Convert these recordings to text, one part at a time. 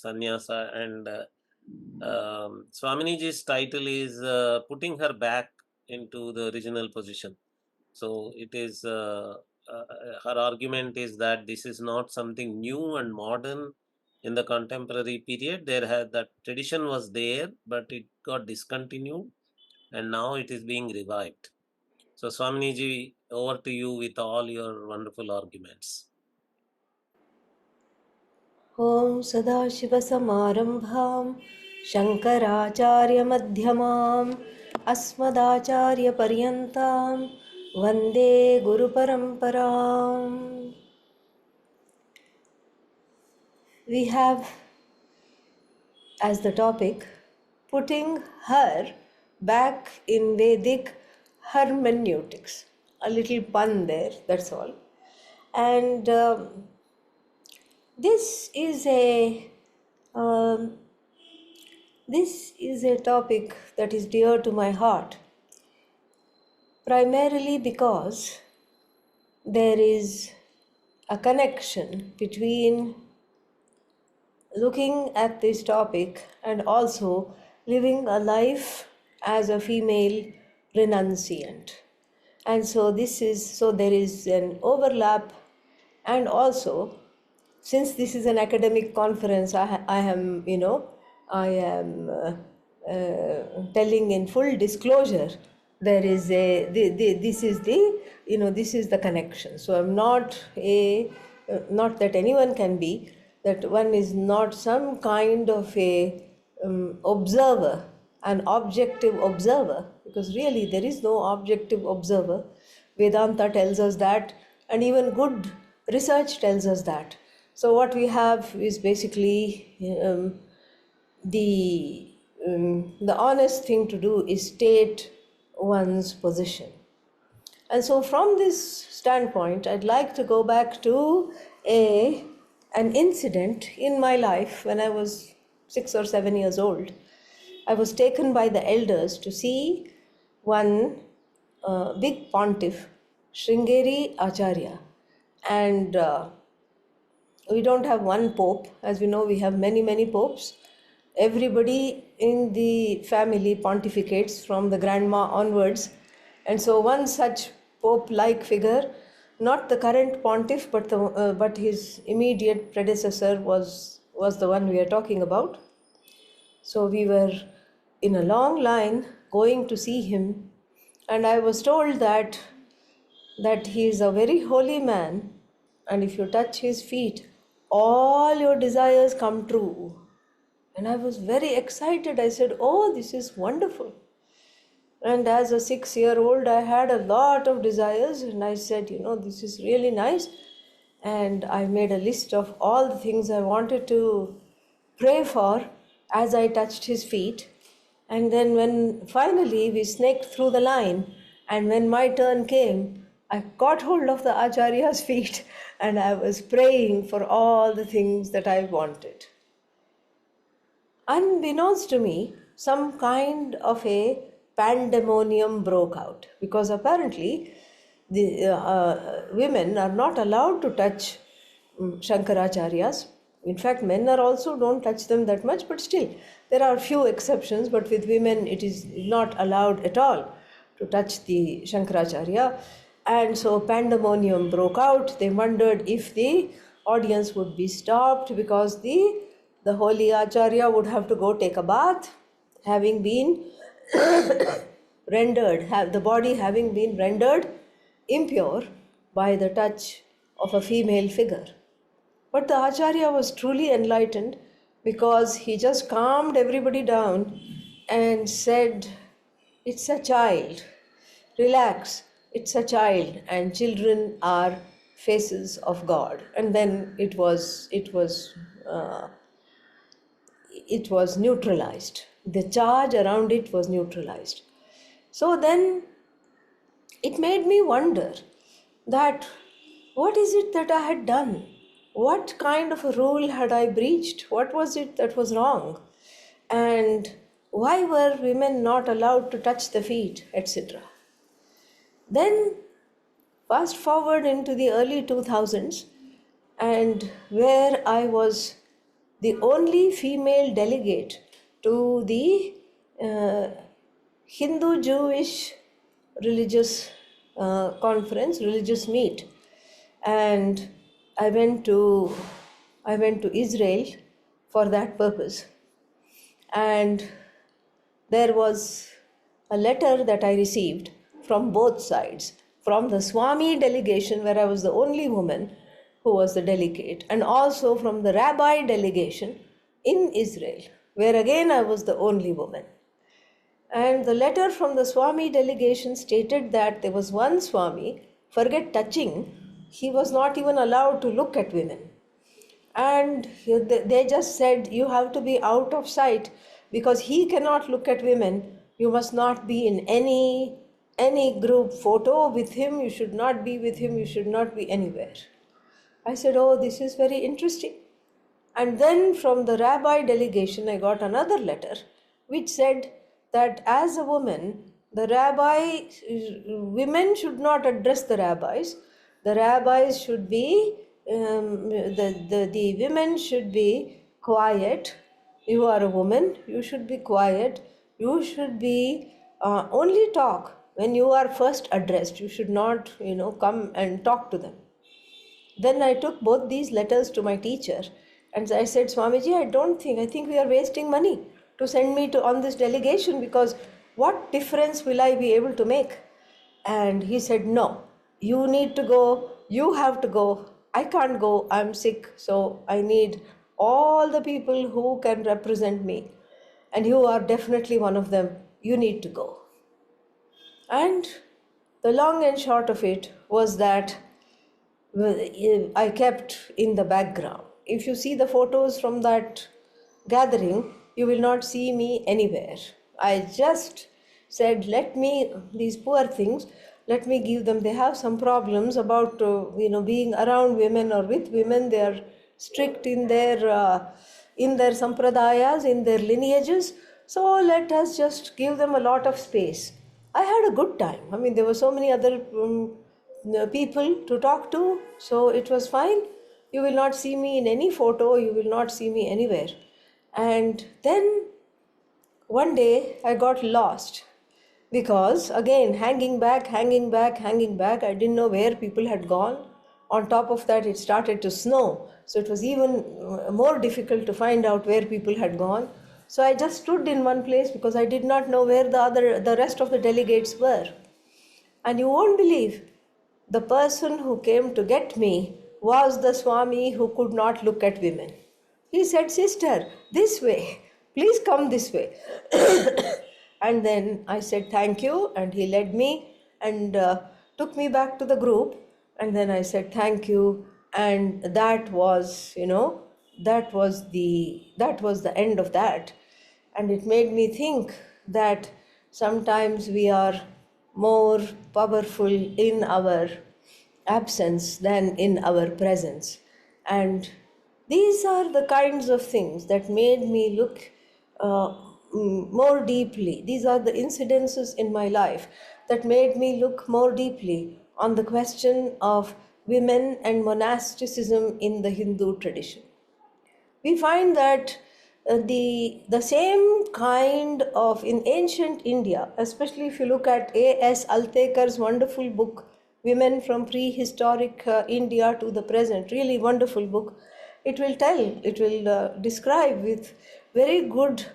sannyasa, and Swaminiji's title is putting her back into the original position. So it is her argument is that this is not something new and modern in the contemporary period. That tradition was there, but it got discontinued, and now it is being revived. So Swaminiji, over to you with all your wonderful arguments. ॐ सदाशिवसमारम्भां शङ्कराचार्यमध्यमाम् अस्मदाचार्यपर्यन्तां वन्दे गुरुपरम्पराम्. We have as the topic putting her back in Vedic hermeneutics. A little pun there, that's all. And this is a um, this is a topic that is dear to my heart, primarily because there is a connection between looking at this topic and also living a life as a female renunciant. And so there is an overlap, and also since this is an academic conference, I am telling in full disclosure, there is this is the connection. So I'm not not that anyone can be, that one is not some kind of a observer, an objective observer, because really there is no objective observer. Vedanta tells us that, and even good research tells us that. So what we have is basically the honest thing to do is state one's position. And so from this standpoint, I'd like to go back to an incident in my life when I was 6 or 7 years old. I was taken by the elders to see one big pontiff, Sringeri Acharya. And we don't have one pope. As we know, we have many, many popes. Everybody in the family pontificates from the grandma onwards. And so one such pope-like figure, not the current pontiff, but his immediate predecessor was the one we are talking about. So we were in a long line going to see him, and I was told that he is a very holy man, and if you touch his feet, all your desires come true. And I was very excited. I said, "Oh, this is wonderful." And as a 6-year-old, I had a lot of desires, and I said, this is really nice. And I made a list of all the things I wanted to pray for as I touched his feet. And then when finally we snaked through the line, and when my turn came, I caught hold of the Acharya's feet and I was praying for all the things that I wanted. Unbeknownst to me, some kind of a pandemonium broke out, because apparently the women are not allowed to touch Shankaracharyas. In fact, men are also don't touch them that much, but still there are few exceptions. But with women, it is not allowed at all to touch the Shankaracharya. And so pandemonium broke out. They wondered if the audience would be stopped, because the holy Acharya would have to go take a bath, having been the body having been rendered impure by the touch of a female figure. But the Acharya was truly enlightened, because he just calmed everybody down and said, "It's a child. Relax. It's a child, and children are faces of God." And then it was neutralized. The charge around it was neutralized. So then it made me wonder that what is it that I had done? What kind of a rule had I breached? What was it that was wrong? And why were women not allowed to touch the feet, etc.? Then fast forward into the early 2000s, and where I was the only female delegate to the uh, Hindu Jewish religious conference, religious meet, and I went to I went to Israel for that purpose, and there was a letter that I received from both sides, from the Swami delegation, where I was the only woman who was the delegate, and also from the rabbi delegation in Israel, where again I was the only woman. And the letter from the Swami delegation stated that there was one Swami, forget touching, he was not even allowed to look at women. And they just said, you have to be out of sight because he cannot look at women. You must not be in any group photo with him. You should not be with him. You should not be anywhere. I said, oh, this is very interesting. And then from the rabbi delegation, I got another letter which said that as a woman, women should not address the rabbis. The rabbis should be, the women should be quiet. You are a woman, you should be quiet. You should be only talk when you are first addressed. You should not, come and talk to them. Then I took both these letters to my teacher and I said, Swamiji, I think we are wasting money to send me on this delegation, because what difference will I be able to make? And he said, no, you need to go, you have to go. I can't go, I'm sick, so I need all the people who can represent me. And you are definitely one of them. You need to go. And the long and short of it was that I kept in the background. If you see the photos from that gathering, you will not see me anywhere. I just said, these poor things, let me give them. They have some problems about, being around women or with women. They are strict in their sampradayas, in their lineages. So let us just give them a lot of space. I had a good time. I mean, there were so many other people to talk to, so it was fine. You will not see me in any photo, you will not see me anywhere. And then one day I got lost because, again, hanging back, I didn't know where people had gone. On top of that, it started to snow, so it was even more difficult to find out where people had gone. So I just stood in one place because I did not know where the rest of the delegates were. And you won't believe, the person who came to get me was the Swami who could not look at women. He said, sister, this way, please come this way. And then I said, thank you. And he led me and took me back to the group. And then I said, thank you. And that was, that was the end of that. And it made me think that sometimes we are more powerful in our absence than in our presence. And these are the kinds of things that made me look more deeply. These are the incidences in my life that made me look more deeply on the question of women and monasticism in the Hindu tradition. We find that the same kind of, in ancient India, especially if you look at A.S. Altekar's wonderful book, Women from Prehistoric India to the Present, really wonderful book. It will describe with very good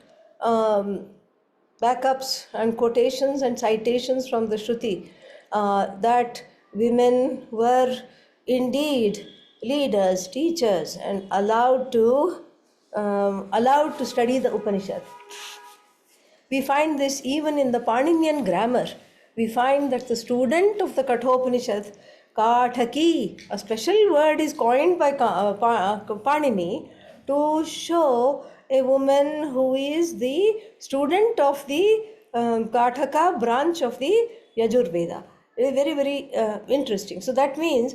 backups and quotations and citations from the Shruti that women were indeed leaders, teachers, and allowed to study the Upanishad. We find this even in the Paninian grammar. We find that the student of the Kathopanishad, Kathaki, a special word is coined by Panini to show a woman who is the student of the Kathaka branch of the Yajurveda. Very, very interesting. So that means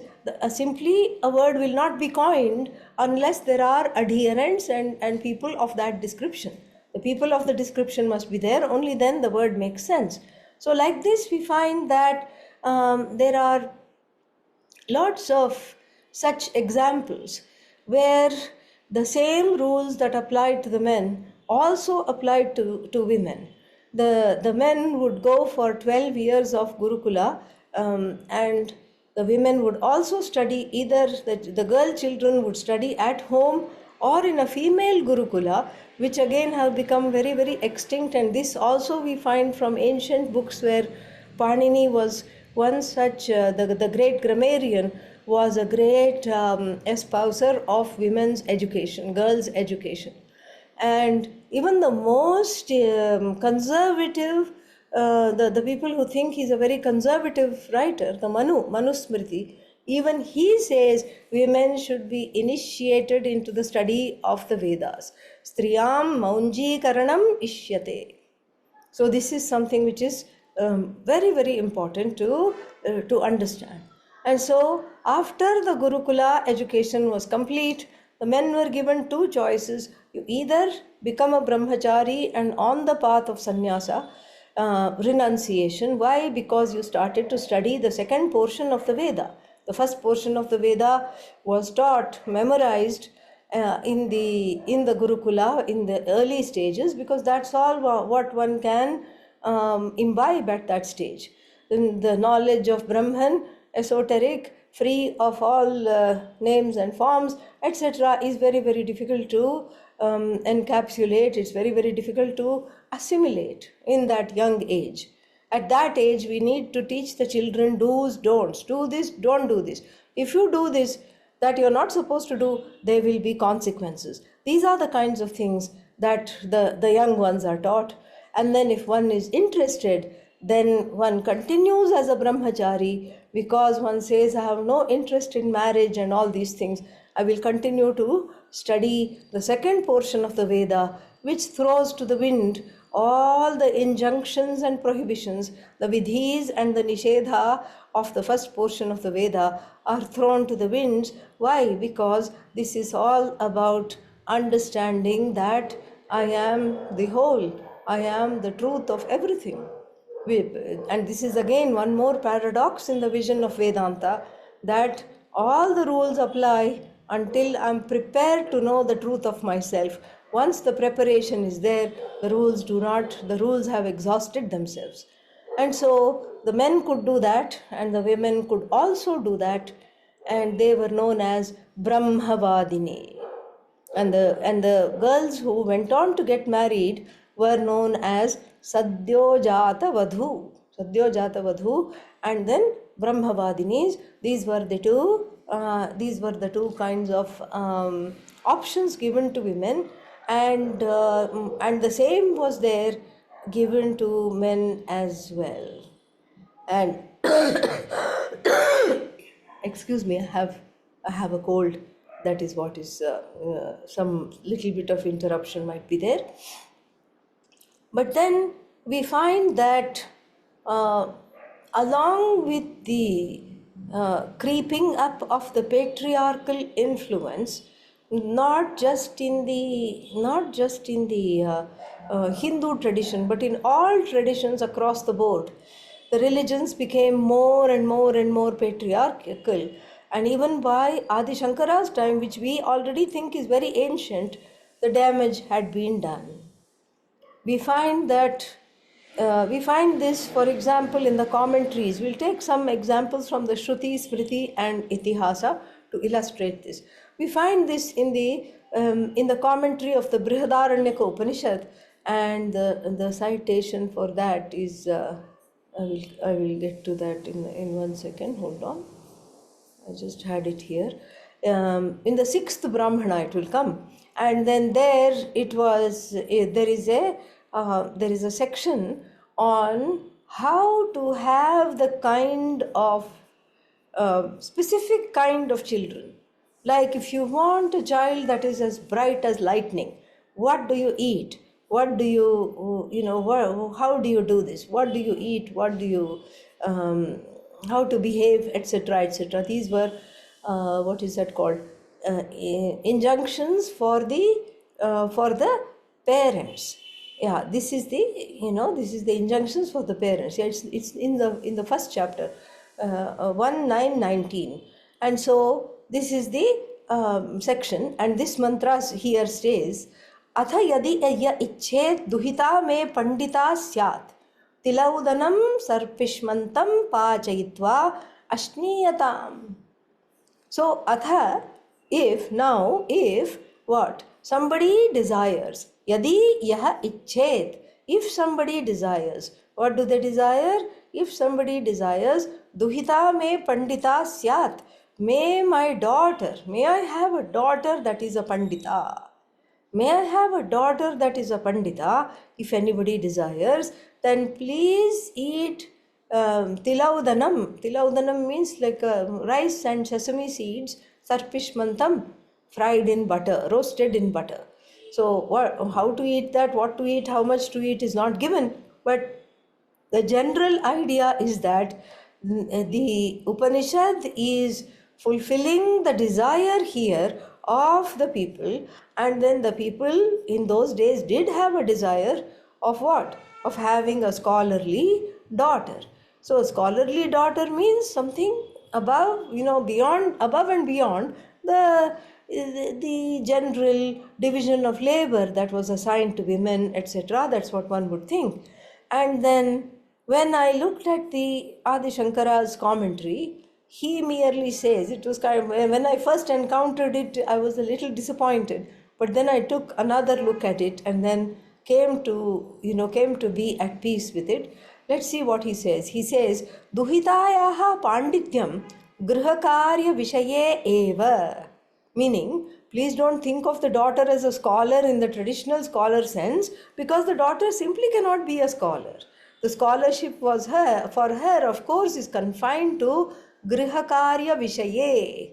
simply a word will not be coined unless there are adherents and people of that description. The people of the description must be there, only then the word makes sense. So like this, we find that there are lots of such examples where the same rules that applied to the men also applied to women. The men would go for 12 years of Gurukula, and the women would also study, either the girl children would study at home or in a female Gurukula, which again have become very, very extinct. And this also we find from ancient books where Panini was one such, the great grammarian was a great espouser of women's education, girls' education. And even the most conservative, the people who think he's a very conservative writer, the Manu Smriti, even he says women should be initiated into the study of the Vedas. Striyam maunji karanam ishyate. So this is something which is very, very important to understand. And so after the Gurukula education was complete, the men were given two choices. You either become a brahmachari and on the path of sannyasa, renunciation. Why? Because you started to study the second portion of the Veda. The first portion of the Veda was taught, memorized in the Gurukula in the early stages, because that's all what one can imbibe at that stage. The knowledge of Brahman, esoteric, free of all names and forms, etc., is very, very difficult to encapsulate. It's very, very difficult to assimilate in that young age. At that age, we need to teach the children do's, don'ts. Do this, don't do this. If you do this, that you're not supposed to do, there will be consequences. These are the kinds of things that the young ones are taught. And then if one is interested, then one continues as a brahmachari, because one says, I have no interest in marriage and all these things. I will continue to study the second portion of the Veda, which throws to the wind all the injunctions and prohibitions, the vidhis and the nishedha of the first portion of the Veda are thrown to the winds. Why? Because this is all about understanding that I am the whole, I am the truth of everything. And this is again one more paradox in the vision of Vedanta, that all the rules apply until I'm prepared to know the truth of myself. Once the preparation is there, the rules do not, the rules have exhausted themselves. And so the men could do that, and the women could also do that, and they were known as Brahmavadini. And the girls who went on to get married were known as Sadyojata Vadhu. Sadyojata Vadhu, and then Brahmavadinis. These were the two kinds of options given to women, and the same was there given to men as well. And excuse me, I have a cold. That is what is some little bit of interruption might be there. But then we find that uh, along with the creeping up of the patriarchal influence, not just in the Hindu tradition, but in all traditions across the board, the religions became more and more and more patriarchal. And even by Adi Shankara's time, which we already think is very ancient, the damage had been done. We find this, for example, in the commentaries. We'll take some examples from the Shruti, Smriti, and Itihasa to illustrate this. We find this in the commentary of the Brihadaranyaka Upanishad, and the citation for that is I will get to that in 1 second. Hold on. I just had it here. In the sixth Brahmana, it will come, and then there is a section on how to have the kind of specific kind of children. Like if you want a child that is as bright as lightning, what do you eat? What do how do you do this? What do you eat? What do you how to behave, etc., etc. These were what is that called? Injunctions for the parents. Yeah, this is the injunctions for the parents. Yeah, it's in the first chapter, 1, 9, 19. And so this is the section, and this mantra here says, Atha yadi ya ichet duhita me pandita syat tilaudanam sarpishmantam pachayitva ashniyatam. So, atha, if what? Somebody desires. Yadi yaha ichet. If somebody desires. What do they desire? If somebody desires, duhita me pandita syat. May my daughter, may I have a daughter that is a pandita. May I have a daughter that is a pandita? If anybody desires, then please eat tilaudanam. Tilaudanam means like rice and sesame seeds, sarpishmantam, fried in butter, roasted in butter. So, how to eat that, what to eat, how much to eat is not given, but the general idea is that the Upanishad is fulfilling the desire here of the people, and then the people in those days did have a desire of what? Of having a scholarly daughter. So, a scholarly daughter means something above, beyond, above and beyond the general division of labor that was assigned to women, etc. That's what one would think. And then when I looked at the Adi Shankara's commentary, he merely says, it was kind of, when I first encountered it, I was a little disappointed. But then I took another look at it and then came to be at peace with it. Let's see what he says. He says, Duhitayaha pandityam grihakarya vishaye eva. Meaning, please don't think of the daughter as a scholar in the traditional scholar sense, because the daughter simply cannot be a scholar. The scholarship for her, of course, is confined to grihakarya vishaye.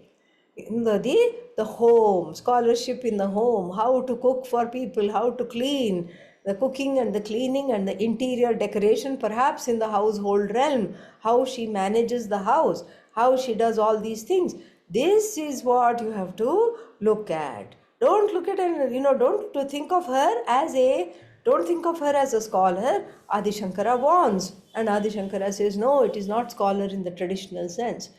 In the home, scholarship in the home, how to cook for people, how to clean, the cooking and the cleaning and the interior decoration, perhaps in the household realm, how she manages the house, how she does all these things. This is what you have to look at. Don't look at don't think of her as a scholar. Adi Shankara warns, and Adi Shankara says, no, it is not scholar in the traditional sense.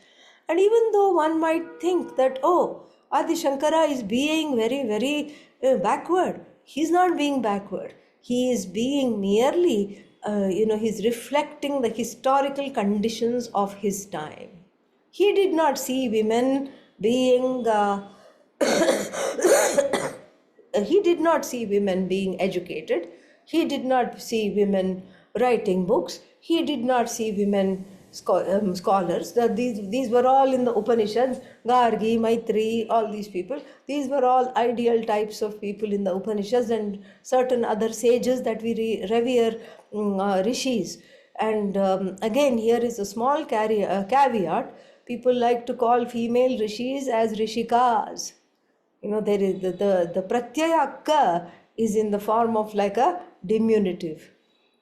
And even though one might think that, oh, Adi Shankara is being very, very backward, he's not being backward. He is being merely, he's reflecting the historical conditions of his time. He did not see women being he did not see women being educated. He did not see women writing books. He did not see women scholars. These were all in the Upanishads. Gargi, Maitri, all these people. These were all ideal types of people in the Upanishads, and certain other sages that we revere, rishis. And again, here is a small caveat. People like to call female rishis as rishikas. There is the pratyaya ka is in the form of like a diminutive.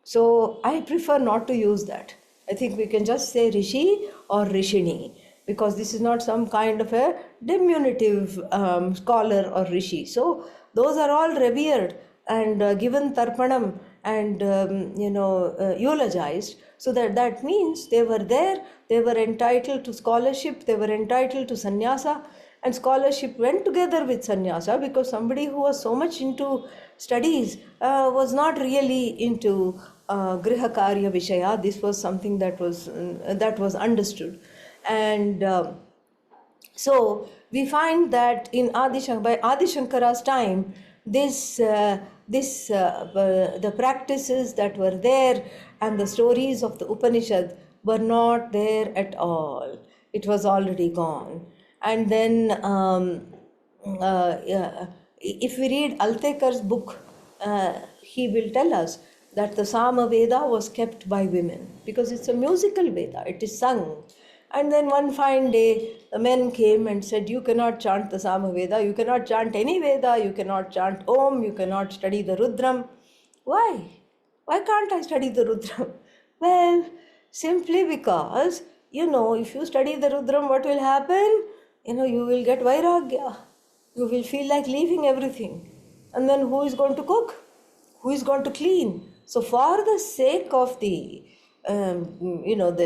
So I prefer not to use that. I think we can just say rishi or rishini, because this is not some kind of a diminutive scholar or rishi. So those are all revered and given tarpanam and eulogized. So that means they were there, they were entitled to scholarship, they were entitled to sannyasa. And scholarship went together with sannyasa, because somebody who was so much into studies was not really into grihakarya vishaya. This was something that was understood. And so we find that by Adi Shankara's time, the practices that were there and the stories of the Upanishad were not there at all. It was already gone. And then if we read Altekar's book, he will tell us that the Sama Veda was kept by women, because it's a musical Veda, it is sung. And then one fine day, the men came and said, you cannot chant the Sama Veda, you cannot chant any Veda, you cannot chant Om, you cannot study the Rudram. Why? Why can't I study the Rudram? Well, simply because, if you study the Rudram, what will happen? You will get Vairagya. You will feel like leaving everything. And then who is going to cook? Who is going to clean? So for the sake of the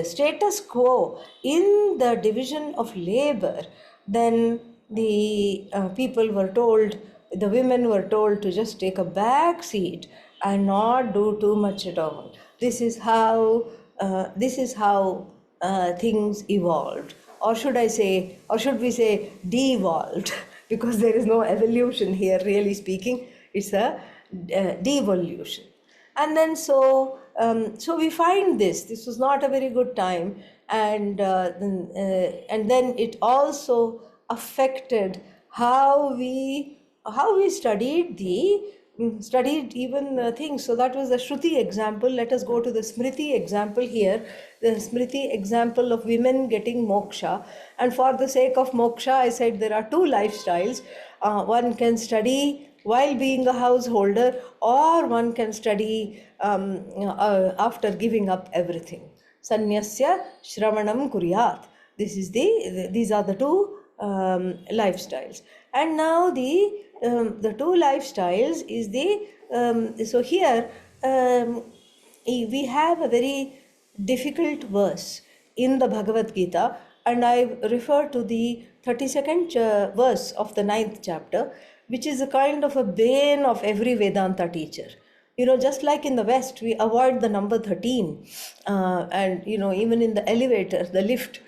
status quo in the division of labor, then the people were told, the women were told to just take a back seat and not do too much at all. This is how things evolved, or should I say, or should we say, devolved, because there is no evolution here, really speaking. It's a devolution. And then so we find this was not a very good time, and then it also affected how we studied even things. So that was the Shruti example. Let us go to the Smriti example here. The Smriti example of women getting moksha. And for the sake of moksha, I said there are two lifestyles. One can study while being a householder, or one can study after giving up everything. Sanyasya Shravanam Kuryat. These are the two lifestyles. And now the two lifestyles is so here we have a very difficult verse in the Bhagavad Gita, and I refer to the 32nd verse of the 9th chapter, which is a kind of a bane of every Vedanta teacher. Just like in the West, we avoid the number 13. And, even in the elevator, the lift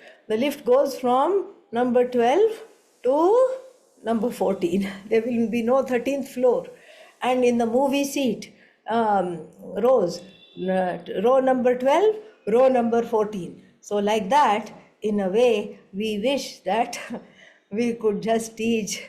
goes from number 12 to number 14. There will be no 13th floor. And in the movie seat, rows, row number 12, row number 14. So, like that, in a way, we wish that we could just teach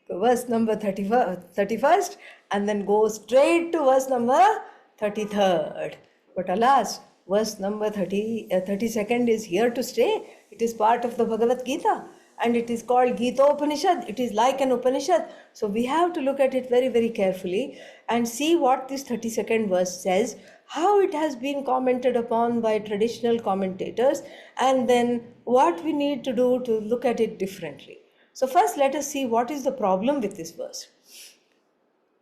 verse number 31st and then go straight to verse number 33rd. But alas, verse number 32nd is here to stay. It is part of the Bhagavad Gita, and it is called Gita Upanishad. It is like an Upanishad. So we have to look at it very, very carefully and see what this 32nd verse says, how it has been commented upon by traditional commentators, and then what we need to do to look at it differently. So first let us see what is the problem with this verse.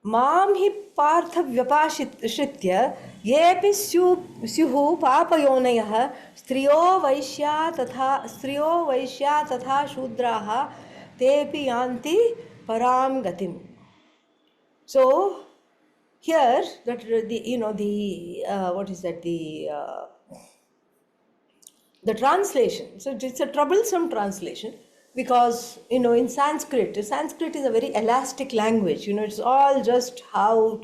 माम हि पार्थ व्यपाश्रित्य येऽपि स्युः पापयोनयः स्त्रियो वैश्या तथा शूद्राः तेऽपि यान्ति परां गतिम्. So here that what is that, the translation. So it's a troublesome translation, because in Sanskrit is a very elastic language. It's all just how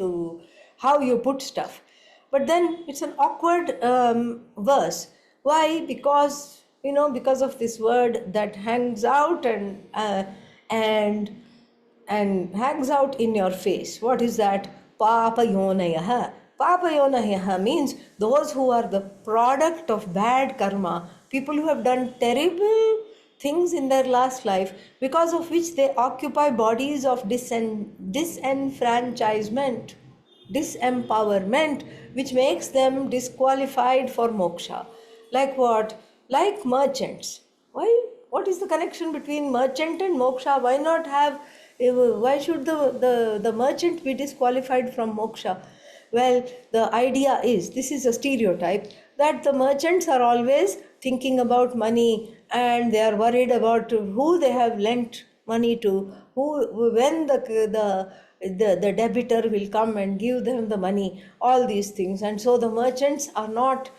you put stuff. But then it's an awkward verse. Why? Because of this word that hangs out and hangs out in your face. What is that? Papayonayah. Papayonayah means those who are the product of bad karma, people who have done terrible things in their last life, because of which they occupy bodies of disenfranchisement, disempowerment, which makes them disqualified for moksha. Like what? Like merchants. Why? What is the connection between merchant and moksha? Why should the merchant be disqualified from moksha? Well, the idea is, this is a stereotype, that the merchants are always thinking about money, and they are worried about who they have lent money to, when the debitor will come and give them the money, all these things. And so the merchants are not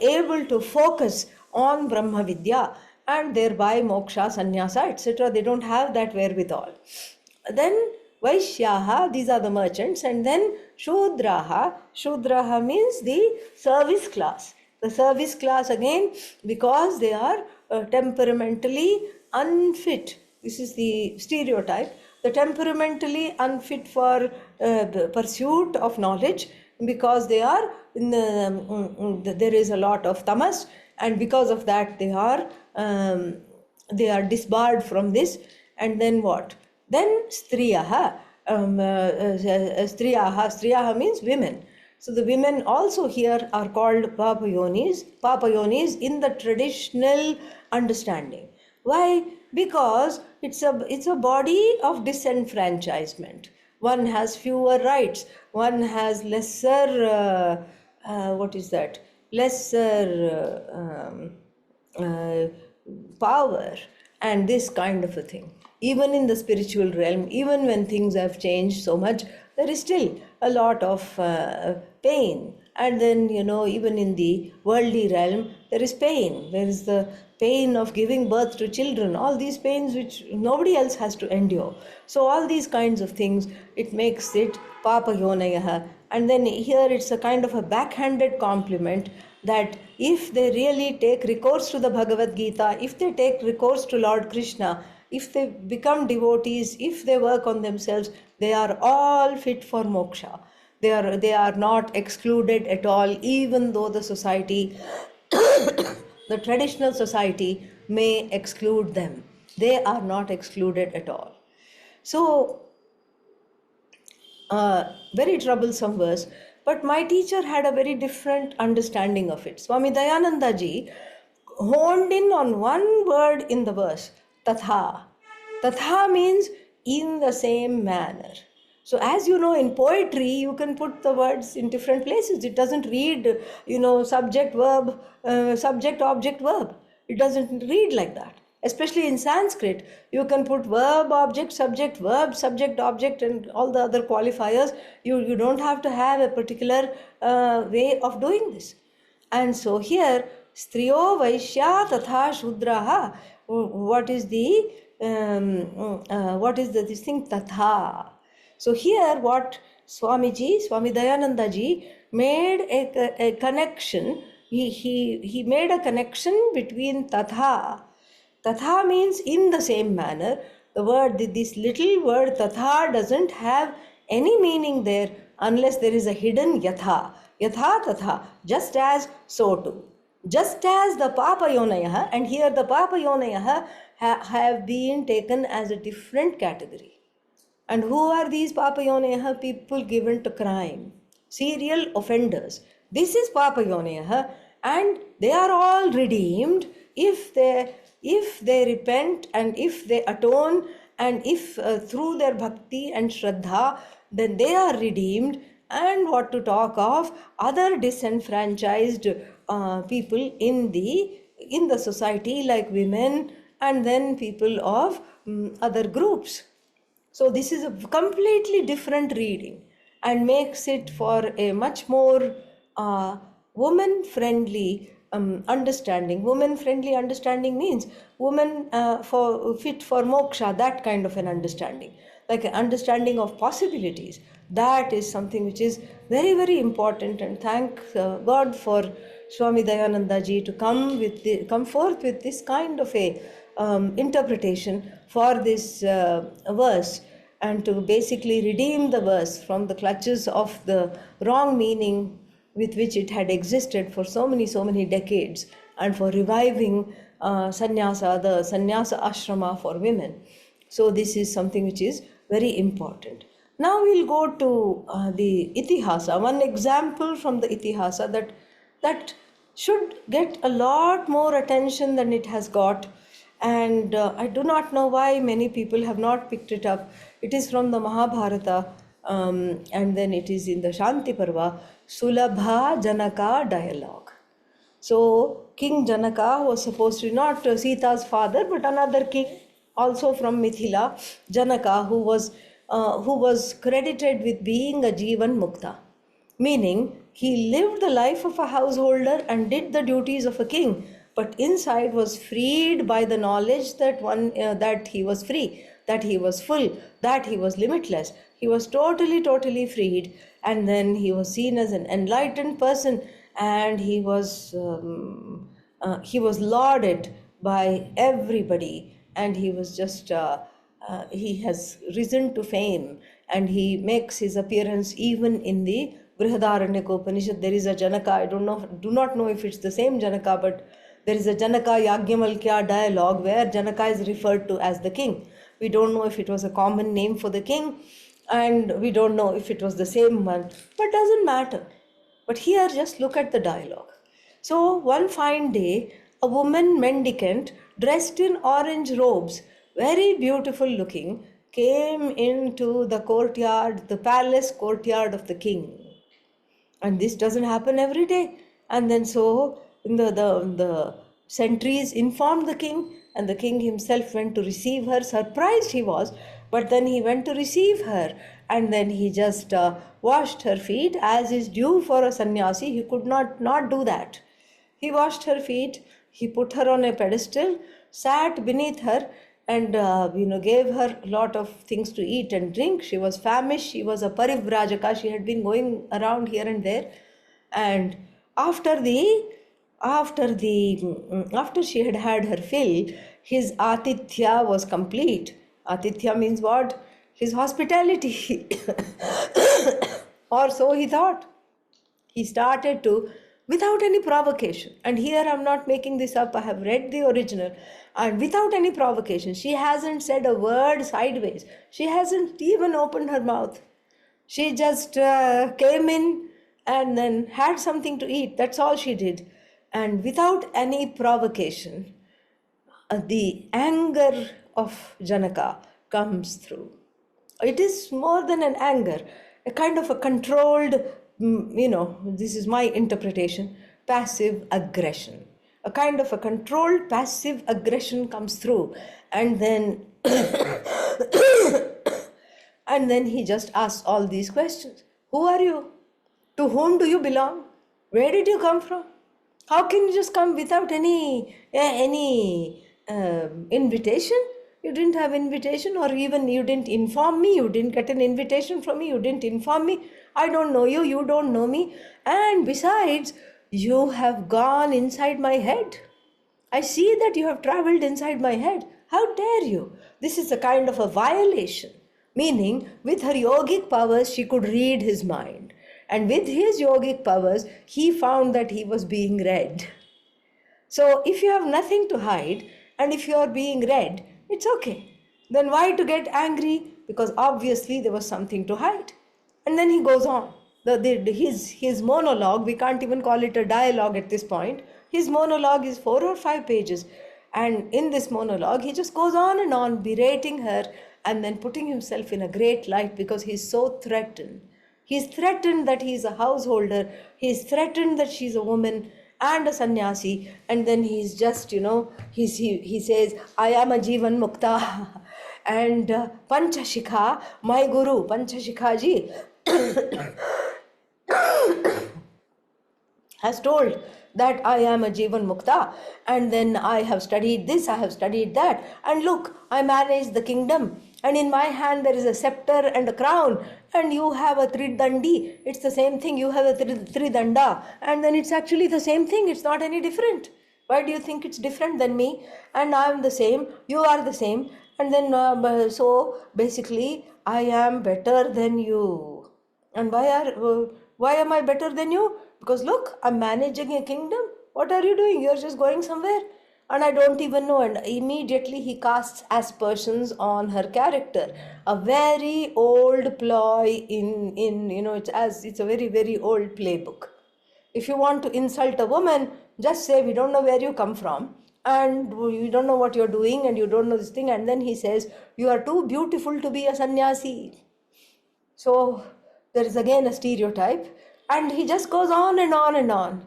able to focus on Brahma Vidya, and thereby moksha, sannyasa, etc. They don't have that wherewithal. Then Vaishyaha, these are the merchants, and then Shudraha. Shudraha means the service class. The service class again, because they are temperamentally unfit. This is the stereotype. The temperamentally unfit for the pursuit of knowledge, because they are there is a lot of tamas, and because of that they are disbarred from this. And then what? Then striyaha. Striyaha means women. So the women also here are called papayonis in the traditional understanding. Why? Because it's a body of disenfranchisement. One has fewer rights. One has lesser lesser power, and this kind of a thing. Even in the spiritual realm, even when things have changed so much, there is still a lot of pain. And then, even in the worldly realm, there is pain. There is the pain of giving birth to children, all these pains which nobody else has to endure. So, all these kinds of things, it makes it Papa Yonayaha. And then here it's a kind of a backhanded compliment that if they really take recourse to the Bhagavad Gita, if they take recourse to Lord Krishna, if they become devotees, if they work on themselves, they are all fit for moksha. They are not excluded at all, even though the society, the traditional society, may exclude them. They are not excluded at all. So, very troublesome verse. But my teacher had a very different understanding of it. Swami Dayananda ji honed in on one word in the verse, tatha. Tatha means in the same manner. So, as you know, in poetry, you can put the words in different places. It doesn't read, subject, verb, subject, object, verb. It doesn't read like that. Especially in Sanskrit, you can put verb, object, subject, object, and all the other qualifiers. You don't have to have a particular way of doing this. And so here, striyo vaishya tatha shudraha. What is this thing tatha? So here, what Swami Dayananda ji made a connection. He made a connection between tatha. Tatha means in the same manner. This little word tatha doesn't have any meaning there unless there is a hidden yatha. Yatha tatha, just as, so too. Just as the Papa Yonayaha, and here the Papa Yonayaha have been taken as a different category. And who are these Papa Yonayaha? People given to crime, serial offenders. This is Papa Yonayaha, and they are all redeemed if they repent and if they atone, and if through their bhakti and shraddha, then they are redeemed. And what to talk of other disenfranchised people in the society, like women, and then people of other groups. So this is a completely different reading and makes it for a much more woman-friendly understanding. Woman-friendly understanding means woman for fit for moksha, that kind of an understanding, like an understanding of possibilities. That is something which is very, very important. And thank God for Swami Dayananda ji to come forth with this kind of a interpretation for this verse, and to basically redeem the verse from the clutches of the wrong meaning with which it had existed for so many decades, and for reviving the sannyasa ashrama for women. So this is something which is very important. Now we'll go to the Itihasa, one example from the Itihasa that should get a lot more attention than it has got. And I do not know why many people have not picked it up. It is from the Mahabharata, and then it is in the Shanti Parva, Sulabha Janaka dialogue. So King Janaka was supposed to be not Sita's father, but another king, also from Mithila, Janaka, who was credited with being a Jivan Mukta, meaning he lived the life of a householder and did the duties of a king, but inside was freed by the knowledge that he was free, that he was full, that he was limitless. He was totally freed, and then he was seen as an enlightened person, and he was lauded by everybody, and he was just he has risen to fame, and he makes his appearance even in the Brihadaranyaka Upanishad. There is a Janaka, do not know if it's the same Janaka, but there is a Janaka Yagyamalkya dialogue where Janaka is referred to as the king. We don't know if it was a common name for the king, and we don't know if it was the same one, but doesn't matter. But here, just look at the dialogue. So, one fine day, a woman mendicant dressed in orange robes, very beautiful looking, came into the courtyard, the palace courtyard of the king. And this doesn't happen every day. And then so the sentries informed the king, and the king himself went to receive her. Surprised he was, but then he went to receive her, and then he just washed her feet as is due for a sannyasi. He could not do that. He washed her feet, he put her on a pedestal, sat beneath her, and gave her a lot of things to eat and drink. She was famished. She was a parivrajaka. She had been going around here and there, and after the after she had had her fill, his atithya was complete. Atithya means what? His hospitality, or so he thought. He started to, without any provocation, and here I'm not making this up, I have read the original, and without any provocation, she hasn't said a word sideways, she hasn't even opened her mouth. She just came in and then had something to eat. That's all she did. And without any provocation, the anger of Janaka comes through. It is more than an anger, a kind of a controlled, this is my interpretation, passive aggression. A kind of a controlled passive aggression comes through, and then and then he just asks all these questions. Who are you? To whom do you belong? Where did you come from? How can you just come without any invitation? You didn't have invitation, or even you didn't inform me. You didn't get an invitation from me. You didn't inform me. I don't know you. You don't know me. And besides, you have gone inside my head. I see that you have traveled inside my head. How dare you? This is a kind of a violation. Meaning, with her yogic powers, she could read his mind. And with his yogic powers, he found that he was being read. So, if you have nothing to hide, and if you are being read, it's okay. Then why to get angry? Because obviously there was something to hide. And then he goes on. His monologue, we can't even call it a dialogue at this point. His monologue is 4 or 5 pages. And in this monologue, he just goes on, berating her and then putting himself in a great light because he's so threatened. He's threatened that he's a householder. He's threatened that she's a woman and a sannyasi. And then he's just, he says, I am a Jivan Mukta. And Panchashikha, my guru, Panchashikha ji, has told that I am a Jivan Mukta, and then I have studied this, I have studied that, and look, I manage the kingdom, and in my hand there is a scepter and a crown, and you have a tridandi, it's the same thing, you have a tridanda, and then it's actually the same thing, it's not any different. Why do you think it's different than me? And I am the same, you are the same, and then so basically I am better than you. And why am I better than you? Because look, I'm managing a kingdom. What are you doing? You're just going somewhere. And I don't even know. And immediately he casts aspersions on her character. A very old ploy it's a very, very old playbook. If you want to insult a woman, just say, we don't know where you come from. And you don't know what you're doing, and you don't know this thing. And then he says, you are too beautiful to be a sannyasi. So there is again a stereotype, and he just goes on and on and on.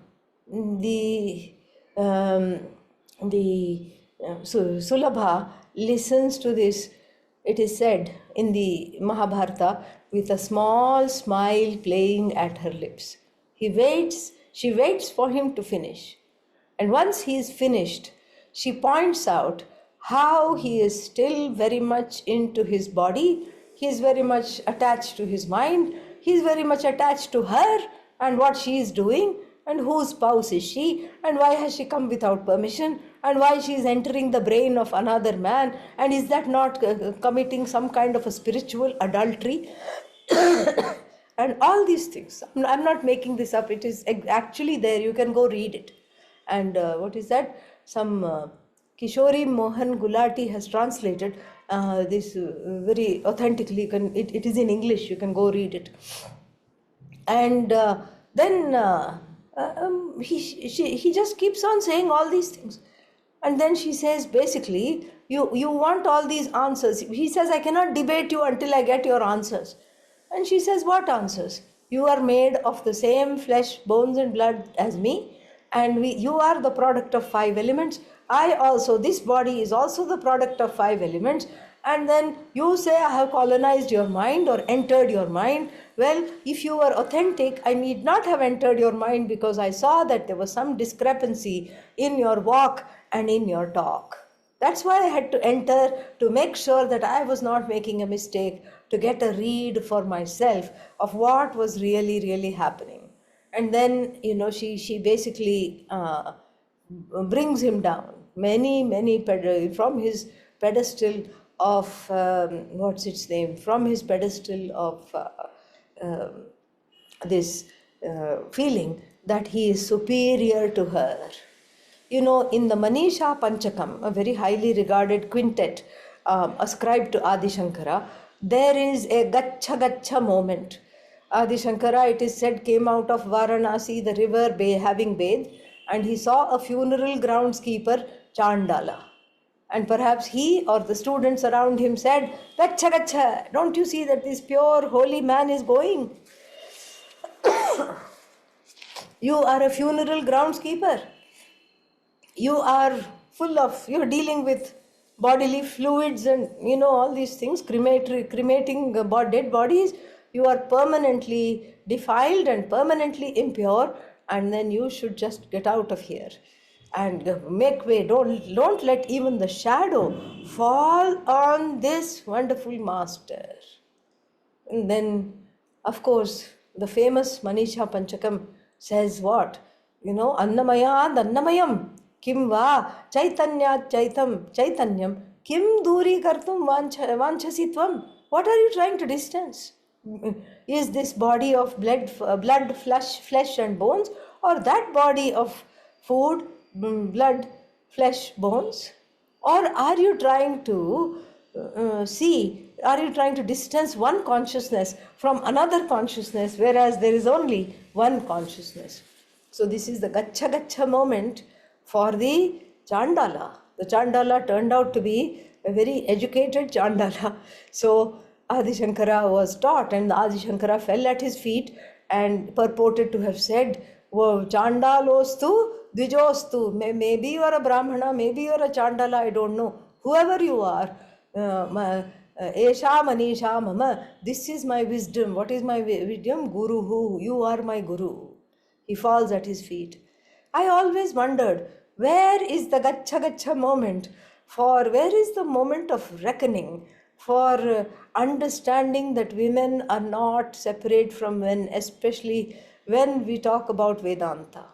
Sulabha listens to this, it is said in the Mahabharata, with a small smile playing at her lips. She waits for him to finish. And once he is finished, she points out how he is still very much into his body, he is very much attached to his mind, he is very much attached to her and what she is doing, and whose spouse is she, and why has she come without permission, and why she is entering the brain of another man, and is that not committing some kind of a spiritual adultery? And all these things. I'm not making this up, it is actually there, you can go read it. And what is that? Some Kishori Mohan Gulati has translated this very authentically. It is in English, you can go read it. And then he just keeps on saying all these things. And then she says, basically, you want all these answers. He says, I cannot debate you until I get your answers. And she says, what answers? You are made of the same flesh, bones and blood as me. And you are the product of 5 elements. I also, this body is also the product of 5 elements. And then you say, I have colonized your mind or entered your mind. Well, if you were authentic, I need not have entered your mind, because I saw that there was some discrepancy in your walk and in your talk. That's why I had to enter, to make sure that I was not making a mistake, to get a read for myself of what was really, really happening. And then, she basically brings him down from his pedestal of, what's its name, from his pedestal of um this feeling that he is superior to her. In the Manisha Panchakam, a very highly regarded quintet ascribed to Adi Shankara, there is a Gacha Gacha moment. Adi Shankara, it is said, came out of Varanasi, the river, having bathed, and he saw a funeral groundskeeper, Chandala. And perhaps he or the students around him said, Gacha Gacha, don't you see that this pure holy man is going? You are a funeral groundskeeper. You're dealing with bodily fluids and all these things, cremating dead bodies. You are permanently defiled and permanently impure, and then you should just get out of here and make way. Don't let even the shadow fall on this wonderful master. And then, of course, the famous Manisha Panchakam says what? Annamaya Annamayam, Kim va Chaitanya Chaitanyam, Kim duri kartum vanchasitvam. What are you trying to distance? Is this body of blood, flesh and bones, or that body of food, blood, flesh, bones? Or are you trying to are you trying to distance one consciousness from another consciousness, whereas there is only one consciousness? So this is the Gacha Gacha moment for the Chandala. The Chandala turned out to be a very educated Chandala. So Adi Shankara was taught, and Adi Shankara fell at his feet and purported to have said, Chandalostu Dvijostu. Maybe you are a Brahmana, maybe you are a Chandala, I don't know. Whoever you are, Esha Manisha Mama, this is my wisdom. What is my wisdom? Guru who? You are my Guru. He falls at his feet. I always wondered, where is the Gacha Gacha moment? Where is the moment of reckoning? For understanding that women are not separate from men, especially when we talk about Vedanta.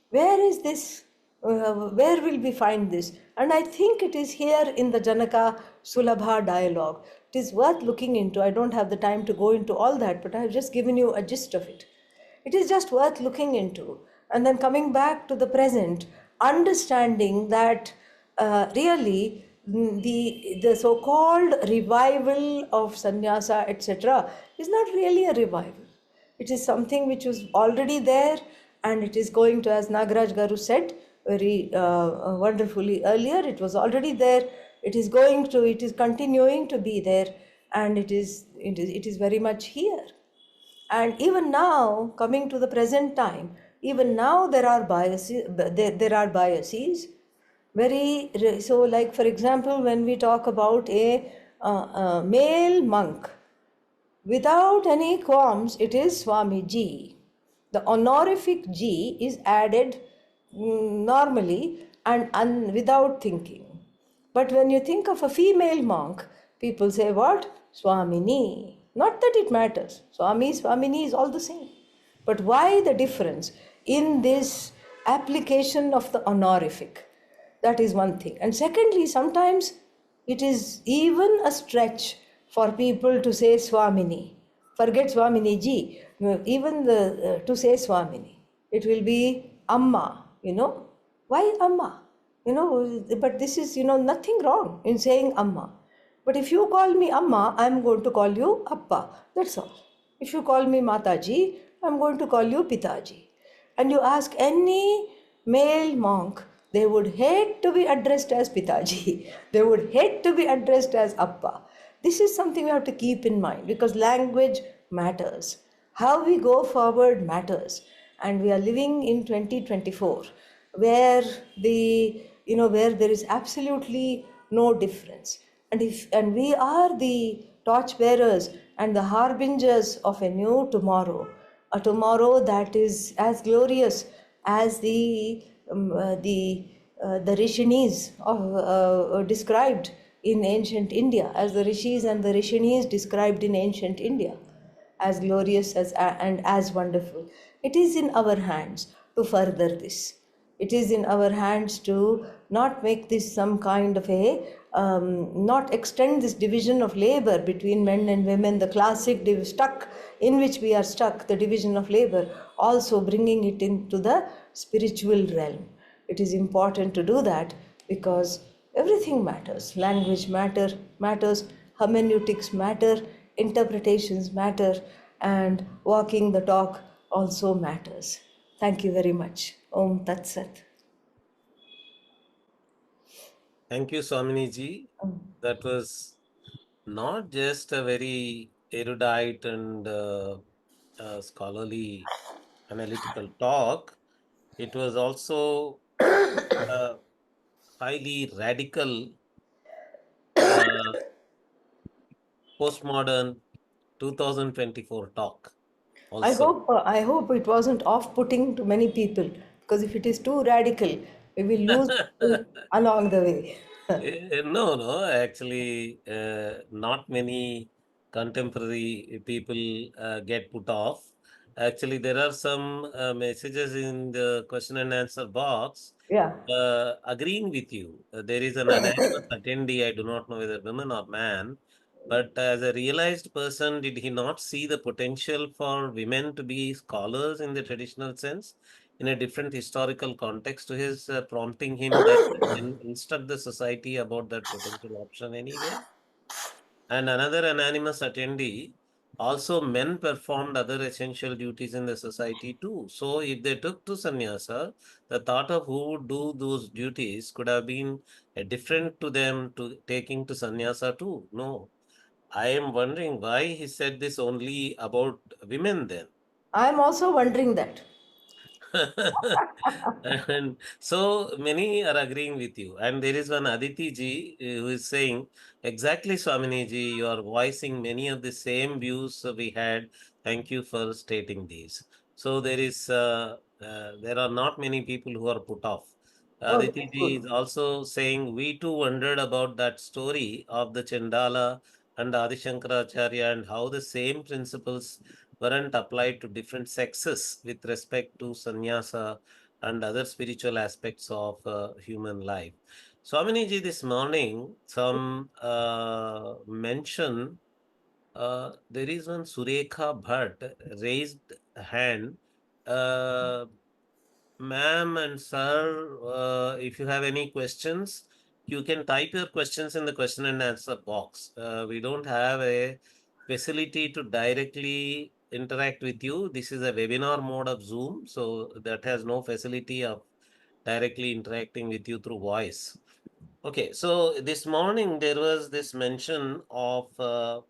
Where is this? Where will we find this? And I think it is here in the Janaka Sulabha dialogue. It is worth looking into. I don't have the time to go into all that, but I have just given you a gist of it. It is just worth looking into. And then coming back to the present, understanding that really the so-called revival of sannyasa, etc., is not really a revival. It is something which was already there, and it is going to, as Nagaraj Garu said very wonderfully earlier, it was already there. It is continuing to be there, and it is very much here. And even now, coming to the present time, even now there are biases. So, like for example, when we talk about a male monk, without any qualms, it is Swamiji. The honorific G is added normally and without thinking. But when you think of a female monk, people say what? Swamini. Not that it matters. Swamini is all the same. But why the difference in this application of the honorific? That is one thing. And secondly, sometimes it is even a stretch for people to say Swamini. Forget Swamini ji. Even to say Swamini. It will be Amma, Why Amma? But this is, nothing wrong in saying Amma. But if you call me Amma, I'm going to call you Appa. That's all. If you call me Mataji, I'm going to call you Pitaji. And you ask any male monk, they would hate to be addressed as Pitaji. They would hate to be addressed as Appa. This is something we have to keep in mind, because language matters. How we go forward matters. And we are living in 2024, where the where there is absolutely no difference. And we are the torchbearers and the harbingers of a new tomorrow, a tomorrow that is as glorious as the Rishinis described in ancient India, as the Rishis and the Rishinis described in ancient India, as glorious and as wonderful. It is in our hands to further this. It is in our hands to not make this some kind of not extend this division of labor between men and women, the classic stuck in which we are stuck, the division of labor, also bringing it into the spiritual realm. It is important to do that because everything matters. Language matters, hermeneutics matter, interpretations matter, and walking the talk also matters. Thank you very much. Om Tat Sat. Thank you, Swamini ji. That was not just a very erudite and scholarly analytical talk, it was also a highly radical uh, postmodern 2024 talk also. I hope it wasn't off-putting to many people, because if it is too radical, we will lose people along the way. No, no, actually, not many contemporary people get put off. Actually, there are some messages in the question and answer box Yeah. agreeing with you. There is an anonymous attendee, I do not know whether woman or man, but as a realized person, did he not see the potential for women to be scholars in the traditional sense? In a different historical context to his prompting him that instruct the society about that potential option anyway. And another anonymous attendee, also men performed other essential duties in the society too. So if they took to sannyasa, the thought of who would do those duties could have been different to them to taking to sannyasa too. No, I am wondering why he said this only about women then. I am also wondering that. And so many are agreeing with you. And there is one Aditi ji who is saying, exactly, Swamini ji, you are voicing many of the same views we had. Thank you for stating these. So there are not many people who are put off. Oh, Aditi that's ji is good. also saying, we too wondered about that story of the Chandala and Adi Shankaracharya and how the same principles weren't applied to different sexes with respect to sannyasa and other spiritual aspects of human life. Swamini ji, this morning, some mention there is one Surekha Bhatt raised hand. Uh, Ma'am and sir, if you have any questions, you can type your questions in the question and answer box. We don't have a facility to directly interact with you. This is a webinar mode of Zoom, so that has no facility of directly interacting with you through voice. Okay, so this morning there was this mention of uh,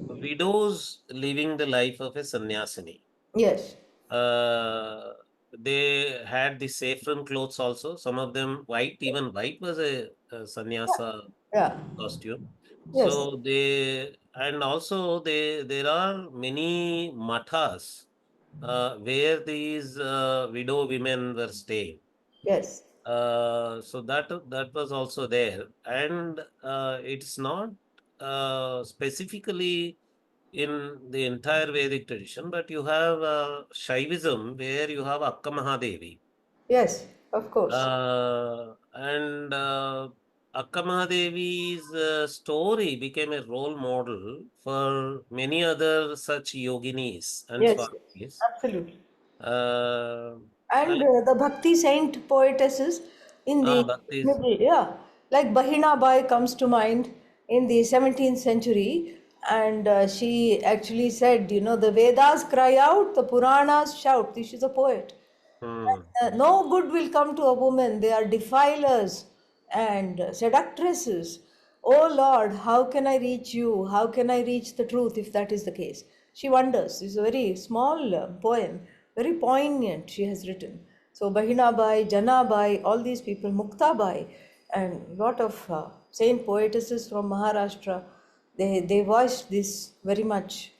widows living the life of a sannyasini. Yes. Uh, they had the saffron clothes also. Some of them white, even white was a sannyasa Yeah. costume. Yes. So they, and also there are many mathas where these widow women were staying. Yes. So that was also there, and it's not specifically in the entire Vedic tradition, but you have Shaivism where you have Akka Mahadevi. Yes. Of course. And Akka Mahadevi's story became a role model for many other such yoginis and Yes. swamis. Absolutely. Uh, And and the Bhakti saint poetesses in the Bhakti. middle, yeah, like Bahina Bai comes to mind in the 17th century, and she actually said, the Vedas cry out, the Puranas shout. This is a poet. Hmm. No good will come to a woman. They are defilers and seductresses. Oh Lord, how can I reach you? How can I reach the truth if that is the case? She wonders. It's a very small poem, very poignant, she has written. So Bahinabai, Janabai, all these people, Muktabai, and lot of saint poetesses from Maharashtra, they voiced this very much.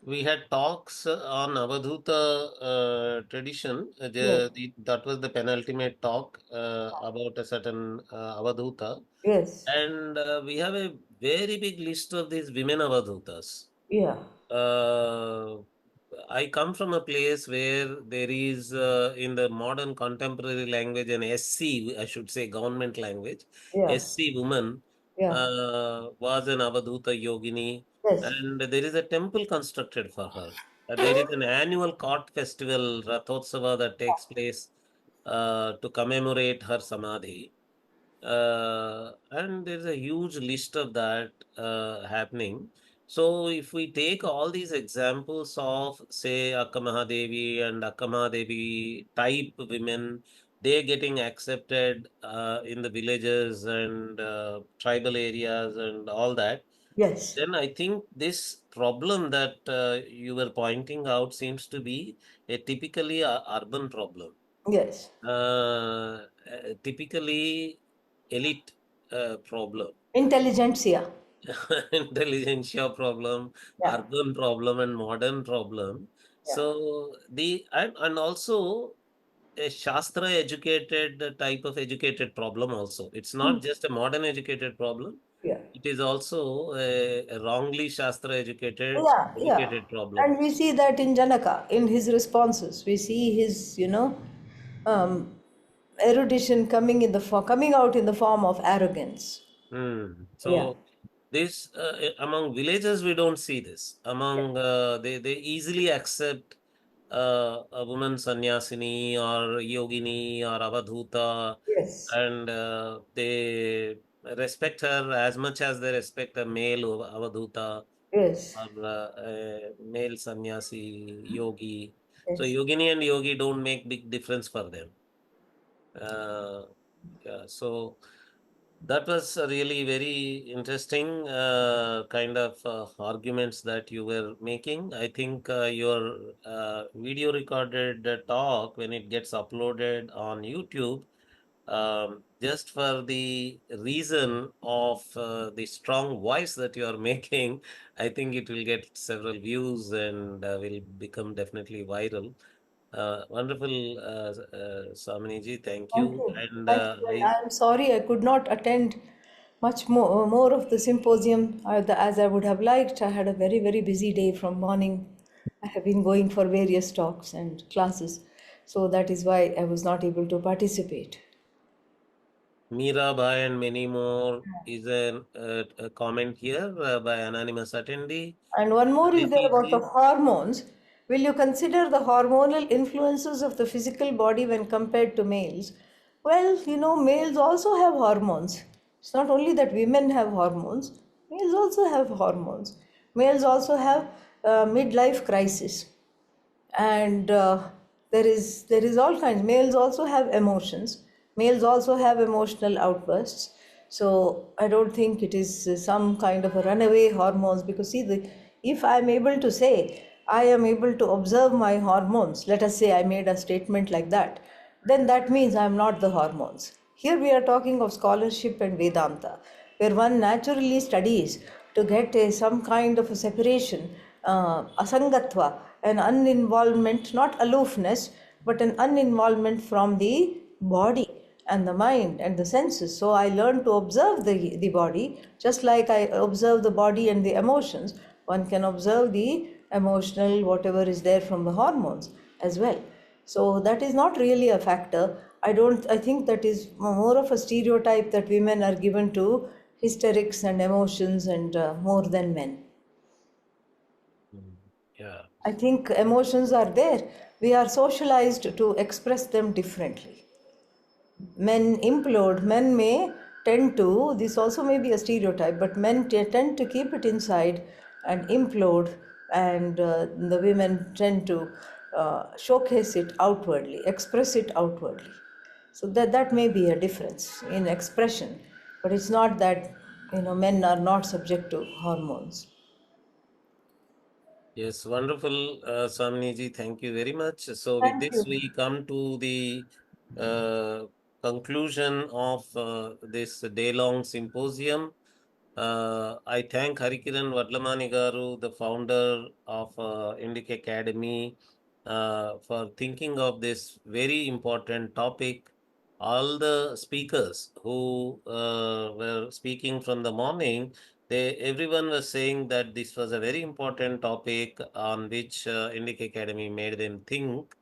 We had talks on Avadhuta tradition. Yes, That was the penultimate talk about a certain Avadhuta. yes, And we have a very big list of these women Avadhutas. yeah, Uh, I come from a place where there is, in the modern contemporary language, an SC, I should say, government language. yeah, SC woman yeah, was an Avadhuta yogini, yes, and there is a temple constructed for her. There is an annual court festival, Rathotsava, that takes place to commemorate her samadhi. And there's a huge list of that happening. So if we take all these examples of, say, Akka Mahadevi and Akka Mahadevi type women, they getting accepted in the villages and tribal areas and all that, yes, then I think this problem that you were pointing out seems to be a typically urban problem, yes. typically elite problem, Intelligentsia. intelligentsia problem, Yeah, urban problem, and modern problem. yeah. So and also a Shastra educated type of educated problem also. It's Hmm. not just a modern educated problem. Yeah. It is also a wrongly Shastra Yeah, yeah. educated problem. And we see that in Janaka, in his responses. We see his, um, erudition coming out in the form of arrogance. Yeah. So this among villagers we don't see this. Among they easily accept a woman sannyasini or yogini or avadhuta, Yes. and they respect her as much as they respect a male avadhuta Yes. or a male sannyasi yogi. So Yes. yogini and yogi don't make big difference for them. Uh, yeah, so that was a really very interesting kind of arguments that you were making. I think your video recorded talk, when it gets uploaded on YouTube, just for the reason of the strong voice that you are making, I think it will get several views and will become definitely viral. Wonderful, Saminiji. Thank Thank you. you. And Thank you. And I I'm sorry I could not attend much more of the symposium as I would have liked. I had a very, very busy day from morning. I have been going for various talks and classes. So that is why I was not able to participate. Mirabai and many more is a comment here by anonymous attendee. And one more is there Aditi about the ji, hormones. Will you consider the hormonal influences of the physical body when compared to males? Well, males also have hormones. It's not only that women have hormones, males also have hormones. Males also have midlife crisis, and there is all kinds. Males also have emotions. Males also have emotional outbursts. So I don't think it is some kind of a runaway hormones, because see, if I am able to say I am able to observe my hormones, let us say I made a statement like that, then that means I am not the hormones. Here we are talking of scholarship and Vedanta, where one naturally studies to get some kind of a separation, asangatva, an uninvolvement, not aloofness, but an uninvolvement from the body and the mind and the senses. So I learn to observe the body, just like I observe the body and the emotions. One can observe the emotional, whatever is there from the hormones as well. So that is not really a factor. I think that is more of a stereotype that women are given to hysterics and emotions and more than men. mm, yeah. I think emotions are there. We are socialized to express them differently. Men implode, men may tend to, this also may be a stereotype, but men tend to keep it inside and implode, and the women tend to showcase it outwardly, express it outwardly. So that may be a difference in expression, but it's not that men are not subject to hormones. Yes, wonderful, Swaminiji. Thank you very much. So, with Thank this, you. we come to the uh, conclusion of this day-long symposium. I thank Harikiran Vadlamani Garu, the founder of Indic Academy, for thinking of this very important topic. All the speakers who were speaking from the morning, everyone was saying that this was a very important topic on which Indic Academy made them think.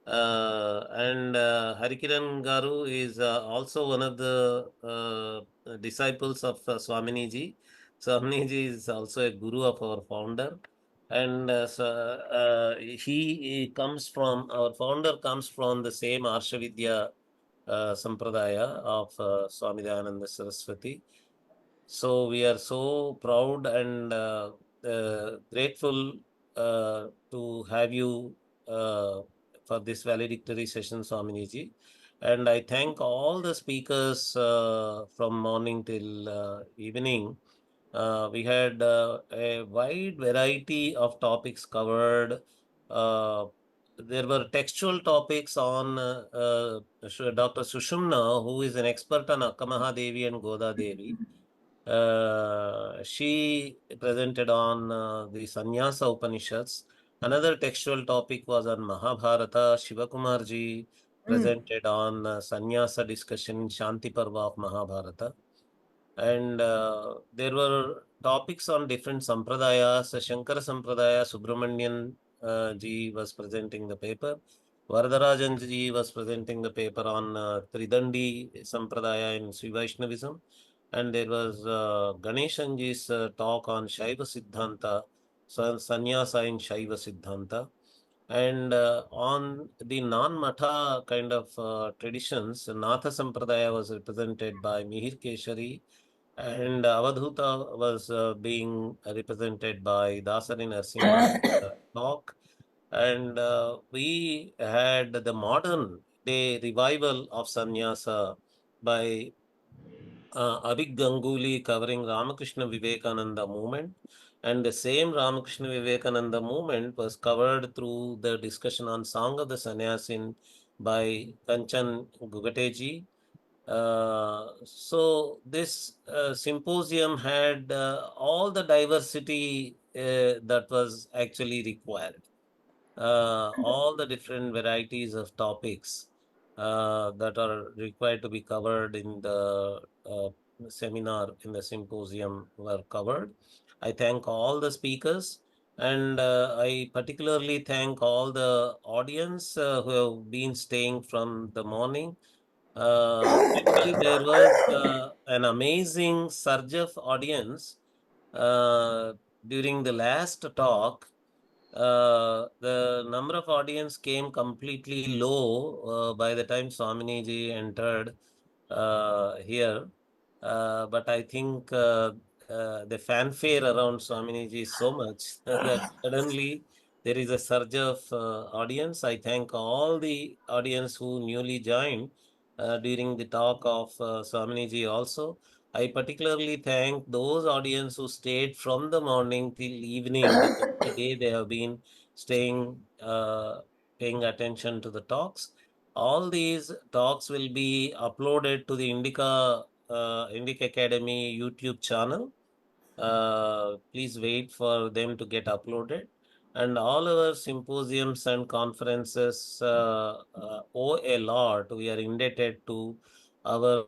And Harikiran Garu is also one of the disciples of Swaminiji. Swaminiji is also a guru of our founder. And he comes from, our founder comes from the same Arshavidya Sampradaya of Swami Dayananda Saraswati. So we are so proud and grateful to have you for this valedictory session, Swaminiji. And I thank all the speakers from morning till evening. We had a wide variety of topics covered. Uh, there were textual topics on Dr. Sushumna, who is an expert on Akkamaha Devi and Goda Devi. She presented on the Sannyasa Upanishads. Another textual topic was on Mahabharata. Shivakumarji Mm. presented on Sannyasa discussion in Shanti Parva of Mahabharata. And there were topics on different sampradayas. Shankara Sampradaya, Subramanian ji was presenting the paper. Varadarajan ji was presenting the paper on Tridandi Sampradaya in Sri Vaishnavism. And there was Ganeshan ji's talk on Shaiva Siddhanta, Sannyasa in Shaiva Siddhanta. And on the non-matha kind of traditions, Natha Sampradaya was represented by Mihir Keshari, and Avadhuta was being represented by Dasari Narasimha's talk. And we had the modern day revival of sannyasa by Abhig Ganguly covering Ramakrishna Vivekananda movement. And the same Ramakrishna Vivekananda movement was covered through the discussion on Song of the Sannyasin by Kanchan Gugateji. So this symposium had all the diversity that was actually required, all the different varieties of topics that are required to be covered in the seminar, in the symposium, were covered. I thank all the speakers, and I particularly thank all the audience who have been staying from the morning. Actually, there was an amazing surge of audience uh, during the last talk. The number of audience came completely low by the time Swaminiji entered here. But I think the fanfare around Swaminiji is so much that suddenly there is a surge of audience. I thank all the audience who newly joined during the talk of Swaminiji also. I particularly thank those audience who stayed from the morning till evening. The whole day they have been staying, paying attention to the talks. All these talks will be uploaded to the Indic Academy YouTube channel. Please wait for them to get uploaded. And all our symposiums and conferences owe a lot. We are indebted to our